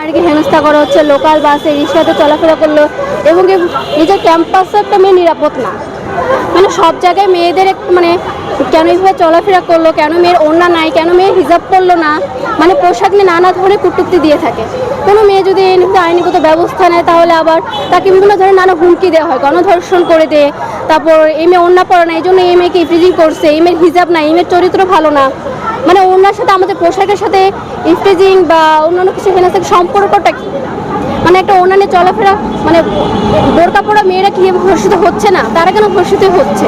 নারীকে হেনস্থা করা হচ্ছে, লোকাল বাসে রিক্সাতে চলাফেরা করলো এবং নিজের ক্যাম্পাসে একটা মেয়ে নিরাপদ না। মানে সব জায়গায় মেয়েদের মানে কেন এইভাবে চলাফেরা করলো, কেন মেয়ের ওড়না নাই, কেন মেয়ে হিজাব করলো না, মানে পোশাক নিয়ে নানা ধরনের কটূক্তি দিয়ে থাকে। কোনো মেয়ে যদি আইনগত ব্যবস্থা নেয় তাহলে আবার তাকে বিভিন্ন ধরনের নানা হুমকি দেওয়া হয়, গণধর্ষণ করে দেয়। তারপর এই মেয়ে ওড়না পরে না, এই জন্য এই মেয়েকে ইফটিজিং করছে, এই মেয়ের হিজাব নাই, এই মেয়ের চরিত্র ভালো না। মানে ওড়নার সাথে আমাদের পোশাকের সাথে ইফটিজিং বা অন্যান্য কিছু হেনস্থার সম্পর্কটা কি? মানে একটা ওড়না নিয়ে চলাফেরা, মানে বোরকা পরা মেয়েরা কি ধর্ষিত হচ্ছে না, তারা কেন ধর্ষিত হচ্ছে,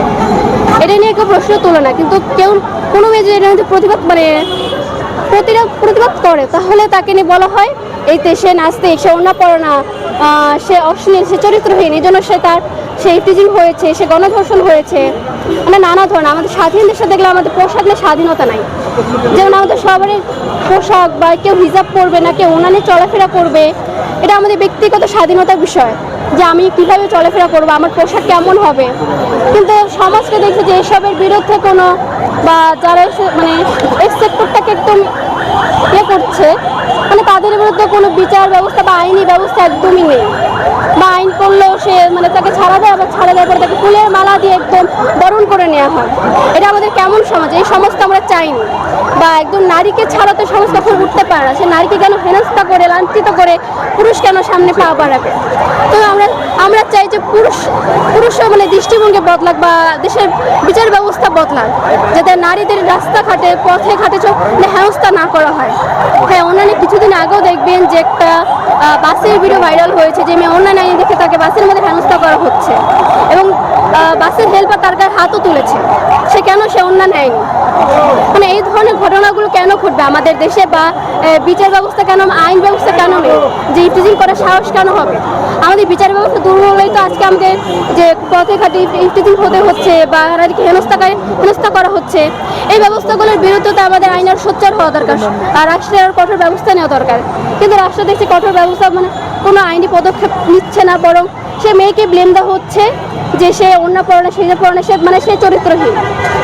এটা নিয়ে কেউ প্রশ্ন তোলে না। কিন্তু কেউ কোনো মেয়ে যদি এটা প্রতিবাদ প্রতিবাদ করে তাহলে তাকে নিয়ে বলা হয় এই সে নাচতে, সে ওড়না পরে না, সে অশ্লীল, সে চরিত্রহীন, এই জন্য সে ইফটিজিং হয়েছে, সে গণধর্ষণ হয়েছে। মানে নানা ধরনের আমাদের স্বাধীন দেশে দেখলে আমাদের পোশাক নিয়ে স্বাধীনতা নাই। যেমন আমাদের সবারই পোশাক বা কেউ হিজাব পরবে না, কেউ ওড়না নিয়ে চলাফেরা করবে, এটা আমাদের ব্যক্তিগত স্বাধীনতার বিষয় যে আমি কীভাবে চলাফেরা করবো, আমার পোশাক কেমন হবে। কিন্তু সমাজকে দেখছে যে এসবের বিরুদ্ধে কোনো বা যারা মানে এই সেক্টরটাকে একদম করছে, মানে তাদের বিরুদ্ধে কোনো বিচার ব্যবস্থা বা আইনি ব্যবস্থা একদমই নেই। বা আইন করলেও সে মানে তাকে ছাড়া দেয়, আবার ছাড়া দেওয়ার পরে তাকে ফুলের মালা দিয়ে একদম বরণ করে নেওয়া হয়। এটা আমাদের কেমন সমাজ? এই সমাজটা আমরা চাইনি। বা একজন নারীকে ছাড়াতে সমাজ কখন উঠতে পারে না, সে নারীকে কেন হেনস্থা করে, লাঞ্ছিত করে পুরুষ কেন সামনে পা বাড়াবে? তো আমরা চাই যে পুরুষও মানে দৃষ্টিভঙ্গি বদলাক বা দেশের বিচার ব্যবস্থা বদলাক, যাতে নারীদের রাস্তাঘাটে পথে ঘাটে হেনস্থা না করা হয়। হ্যাঁ, অন্যান্য কিছুদিন আগেও দেখবেন যে একটা বাসের ভিডিও ভাইরাল হয়েছে, যে মেয়ে অন্যান্য আইন দেখে তাকে বাসের মধ্যে হেনস্থা করা হচ্ছে এবং বাসের হেল্পার তার গায়ে হাতও তুলেছে। সে কেন সে অন্যান্য নেয়নি? মানে এই ধরনের ঘটনাগুলো কেন ঘটবে আমাদের দেশে? বা বিচার ব্যবস্থা কেন, আইন ব্যবস্থা কেন নেই? যে ইফটিজিং করার সাহস কেন হবে? আমাদের বিচার ব্যবস্থা দুর্বলই তো আজকে আমাদের যে পথে ঘাটে ইফটিজিং হতে হচ্ছে বা নারীকে হেনস্থা করা হচ্ছে। এই ব্যবস্থাগুলোর বিরুদ্ধে তো আমাদের আইনের সোচ্চার হওয়া দরকার আর রাষ্ট্রের কঠোর ব্যবস্থা নেওয়া দরকার। কিন্তু রাষ্ট্র দেখছে কঠোর ব্যবস্থা মানে কোনো আইনি পদক্ষেপ নিচ্ছে না, বরং সে মেয়েকে ব্লেম দেওয়া হচ্ছে যে সে অন্য পড়ানো, সে পড়ানো, সে চরিত্রহীন।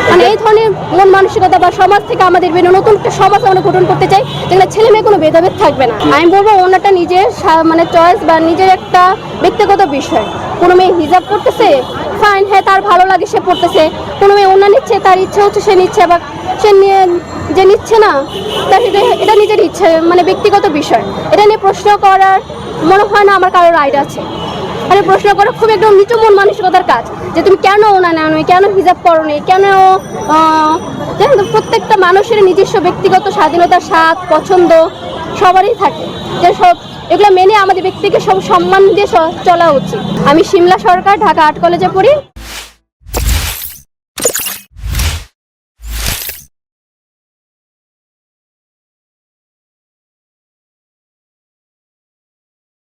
মানে এই ধরনের মন মানসিকতা বা সমাজ থেকে আমাদের নতুন একটা সমাজ আমরা গঠন করতে চাই, যেখানে ছেলে মেয়ে কোনো ভেদাভেদ থাকবে না। আমি বলবো অন্যটা নিজের মানে চয়েস বা নিজের একটা ব্যক্তিগত বিষয়। কোনো মেয়ে হিজাব করতেছে, ফাইন, হ্যাঁ তার ভালো লাগে সে পড়তেছে। কোনো মেয়ে অন্য নিচ্ছে, তার ইচ্ছে হচ্ছে সে নিচ্ছে, আবার সে যে নিচ্ছে না তার এটা নিজের ইচ্ছে, মানে ব্যক্তিগত বিষয়। এটা নিয়ে প্রশ্ন করার মনে হয় না আমার কারো রাইট আছে। মানে প্রশ্ন করা খুব একদম নিচু মন মানসিকতার কাজ, যে তুমি কেন ওনা নেও, কেন হিজাব করো নি, কেন প্রত্যেকটা মানুষের নিজস্ব ব্যক্তিগত স্বাধীনতার স্বাদ পছন্দ সবারই থাকে, যে সব এগুলো মেনে আমাদের ব্যক্তিকে সব সম্মান দিয়ে চলা উচিত। আমি শিমলা সরকার, ঢাকা 8 কলেজে পড়ি।